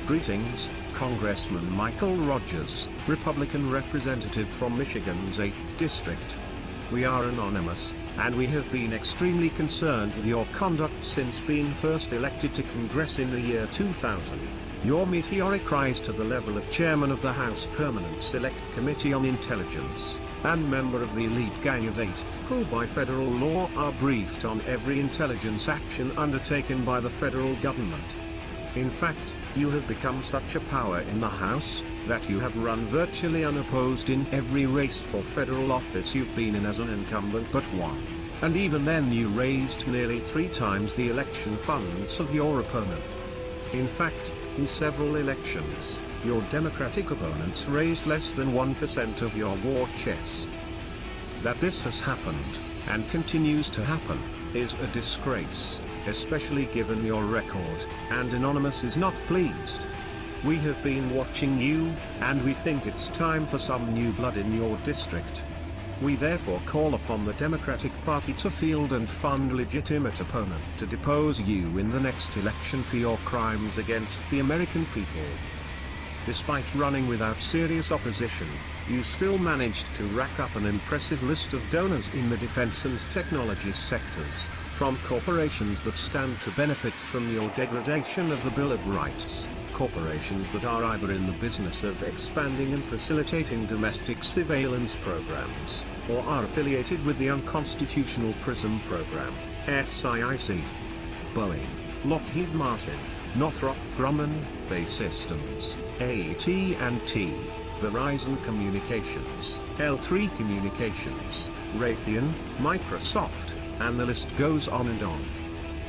Greetings, Congressman Michael Rogers, Republican representative from Michigan's 8th District. We are anonymous, and we have been extremely concerned with your conduct since being first elected to Congress in the year 2000. Your meteoric rise to the level of chairman of the House Permanent Select Committee on Intelligence, and member of the elite gang of 8, who by federal law are briefed on every intelligence action undertaken by the federal government. In fact, you have become such a power in the House, that you have run virtually unopposed in every race for federal office you've been in as an incumbent but won. And even then you raised nearly 3 times the election funds of your opponent. In fact, in several elections, your Democratic opponents raised less than 1% of your war chest. That this has happened, and continues to happen, is a disgrace, especially given your record, and Anonymous is not pleased. We have been watching you, and we think it's time for some new blood in your district. We therefore call upon the Democratic Party to field and fund legitimate opponent to depose you in the next election for your crimes against the American people. Despite running without serious opposition, you still managed to rack up an impressive list of donors in the defense and technology sectors, from corporations that stand to benefit from your degradation of the Bill of Rights, corporations that are either in the business of expanding and facilitating domestic surveillance programs, or are affiliated with the unconstitutional PRISM program, SIIC. Boeing, Lockheed Martin, Northrop Grumman, Bay Systems, AT&T, Verizon Communications, L3 Communications, Raytheon, Microsoft, and the list goes on and on.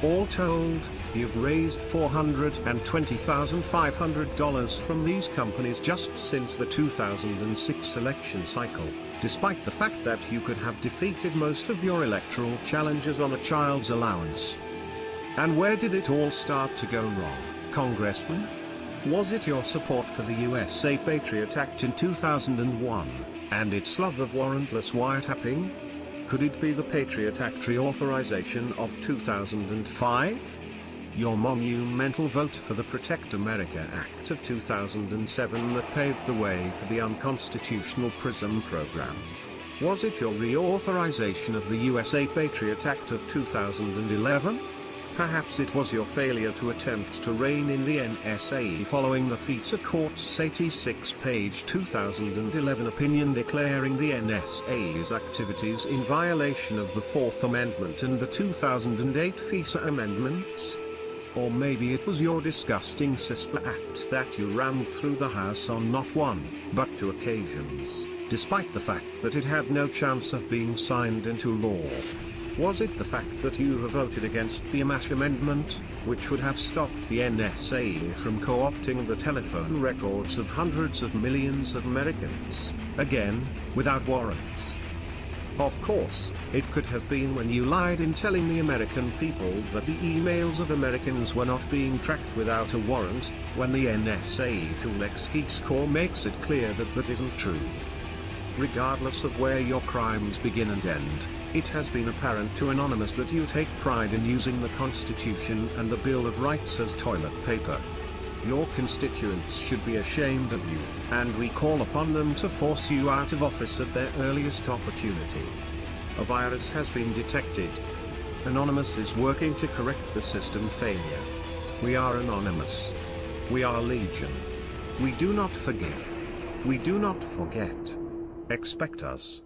All told, you've raised $420,500 from these companies just since the 2006 election cycle, despite the fact that you could have defeated most of your electoral challengers on a child's allowance. And where did it all start to go wrong, Congressman? Was it your support for the USA Patriot Act in 2001, and its love of warrantless wiretapping? Could it be the Patriot Act reauthorization of 2005? Your monumental vote for the Protect America Act of 2007 that paved the way for the unconstitutional PRISM program? Was it your reauthorization of the USA Patriot Act of 2011? Perhaps it was your failure to attempt to rein in the NSA following the FISA Court's 86-page 2011 opinion declaring the NSA's activities in violation of the Fourth Amendment and the 2008 FISA amendments? Or maybe it was your disgusting CISPA Act that you rammed through the House on not one, but 2 occasions, despite the fact that it had no chance of being signed into law. Was it the fact that you have voted against the AMASH amendment, which would have stopped the NSA from co-opting the telephone records of hundreds of millions of Americans, again, without warrants? Of course, it could have been when you lied in telling the American people that the emails of Americans were not being tracked without a warrant, when the NSA tool X-Keyscore makes it clear that that isn't true. Regardless of where your crimes begin and end, it has been apparent to Anonymous that you take pride in using the Constitution and the Bill of Rights as toilet paper. Your constituents should be ashamed of you, and we call upon them to force you out of office at their earliest opportunity. A virus has been detected. Anonymous is working to correct the system failure. We are Anonymous. We are Legion. We do not forgive. We do not forget. Expect us.